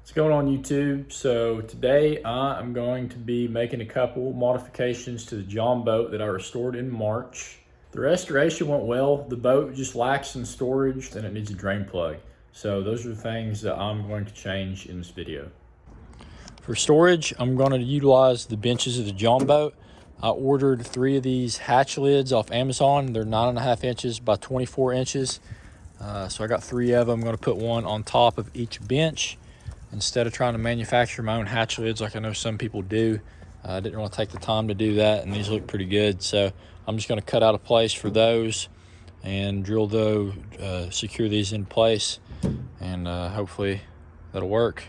What's going on YouTube? So today I'm going to be making a couple modifications to the Jon boat that I restored in March. The restoration went well. The boat just lacks some storage and it needs a drain plug. So those are the things that I'm going to change in this video. For storage, I'm going to utilize the benches of the Jon boat. I ordered 3 of these hatch lids off Amazon. They're 9.5 inches by 24 inches. So I got 3 of them. I'm going to put one on top of each bench. Instead of trying to manufacture my own hatch lids like I know some people do, I didn't want to take the time to do that, and these look pretty good. So I'm just going to cut out a place for those and secure these in place, and hopefully that'll work.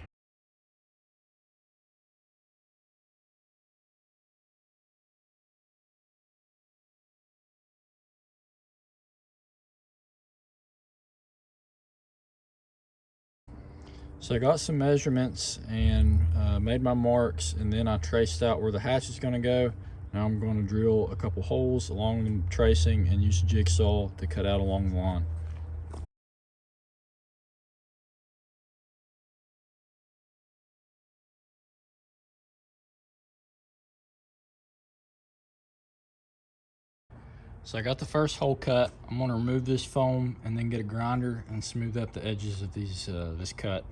So I got some measurements and made my marks, and then I traced out where the hatch is going to go. Now I'm going to drill a couple holes along the tracing and use a jigsaw to cut out along the line. So I got the first hole cut. I'm going to remove this foam and then get a grinder and smooth up the edges of this cut.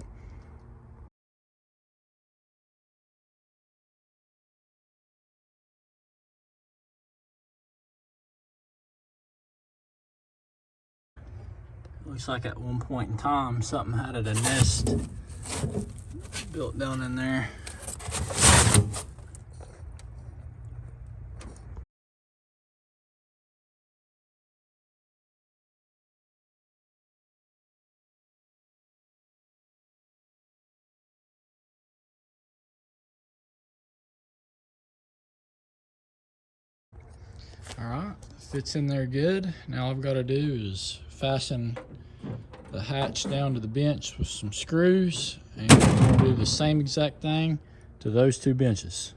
Looks like at one point in time something had a nest built down in there. All right, fits in there good. Now all I've got to do is fasten the hatch down to the bench with some screws, and I'm going to do the same exact thing to those 2 benches.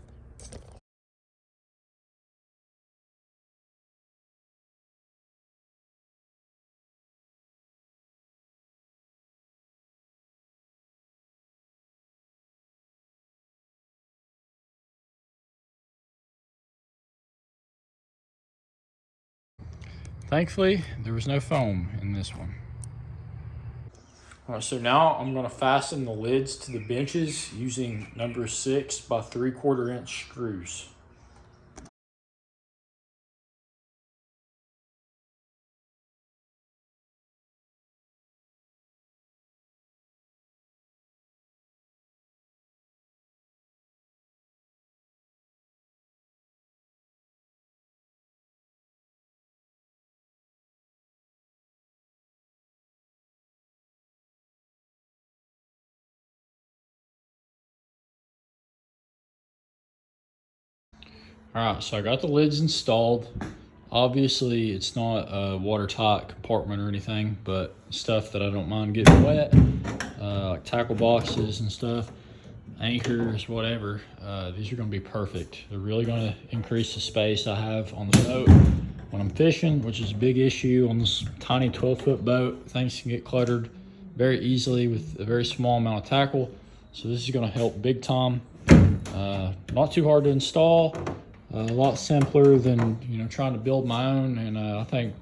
Thankfully, there was no foam in this one. All right, so now I'm going to fasten the lids to the benches using number 6 by 3/4 inch screws. All right, so I got the lids installed. Obviously, it's not a watertight compartment or anything, but stuff that I don't mind getting wet, like tackle boxes and stuff, anchors, whatever. These are going to be perfect. They're really going to increase the space I have on the boat when I'm fishing, which is a big issue on this tiny 12-foot boat. Things can get cluttered very easily with a very small amount of tackle. So this is going to help big time. Not too hard to install. A lot simpler than trying to build my own, and I think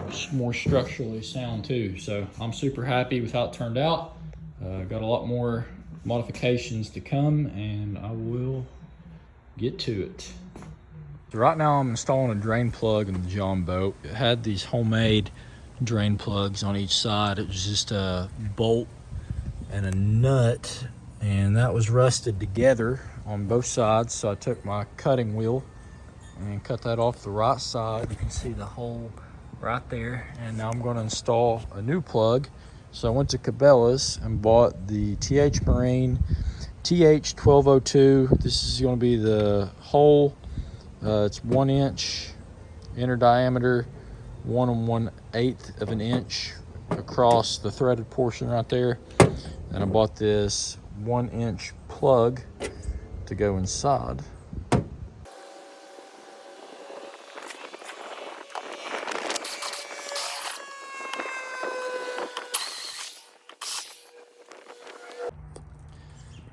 it's more structurally sound too. So I'm super happy with how it turned out. Got a lot more modifications to come, and I will get to it. So right now I'm installing a drain plug in the Jon boat. It had these homemade drain plugs on each side. It was just a bolt and a nut, and that was rusted together on both sides. So I took my cutting wheel and cut that off the right side. You can see the hole right there. And now I'm going to install a new plug. So I went to Cabela's and bought the TH Marine TH1202. This is going to be the hole. It's 1 inch inner diameter, 1 1/8 of an inch across the threaded portion right there. And I bought this 1 inch plug to go inside.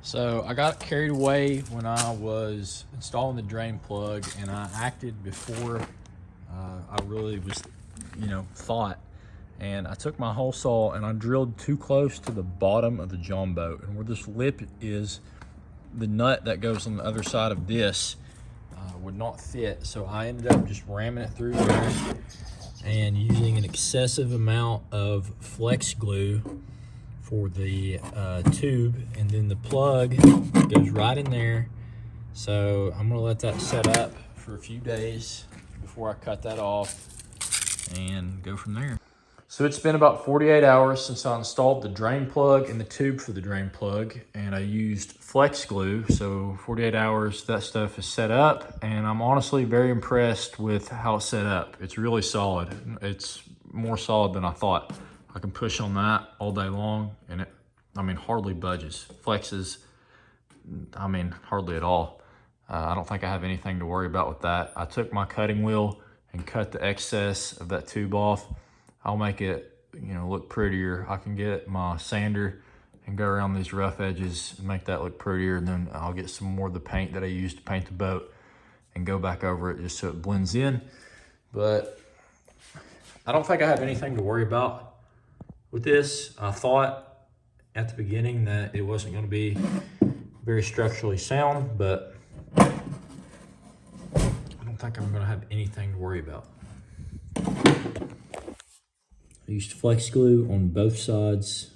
So I got carried away when I was installing the drain plug, and I acted before I really was, thought. And I took my hole saw and I drilled too close to the bottom of the Jon Boat, and where this lip is, the nut that goes on the other side of this would not fit. So I ended up just ramming it through there and using an excessive amount of flex glue for the tube, and then the plug goes right in there. So I'm gonna let that set up for a few days before I cut that off and go from there. So it's been about 48 hours since I installed the drain plug and the tube for the drain plug, and I used flex glue. So 48 hours, that stuff is set up, and I'm honestly very impressed with how it's set up. It's really solid. It's more solid than I thought. I can push on that all day long, and it, hardly budges. Flexes, hardly at all. I don't think I have anything to worry about with that. I took my cutting wheel and cut the excess of that tube off. I'll make it, look prettier. I can get my sander and go around these rough edges and make that look prettier. And then I'll get some more of the paint that I used to paint the boat and go back over it just so it blends in. But I don't think I have anything to worry about with this. I thought at the beginning that it wasn't going to be very structurally sound, but I don't think I'm going to have anything to worry about. I used flex glue on both sides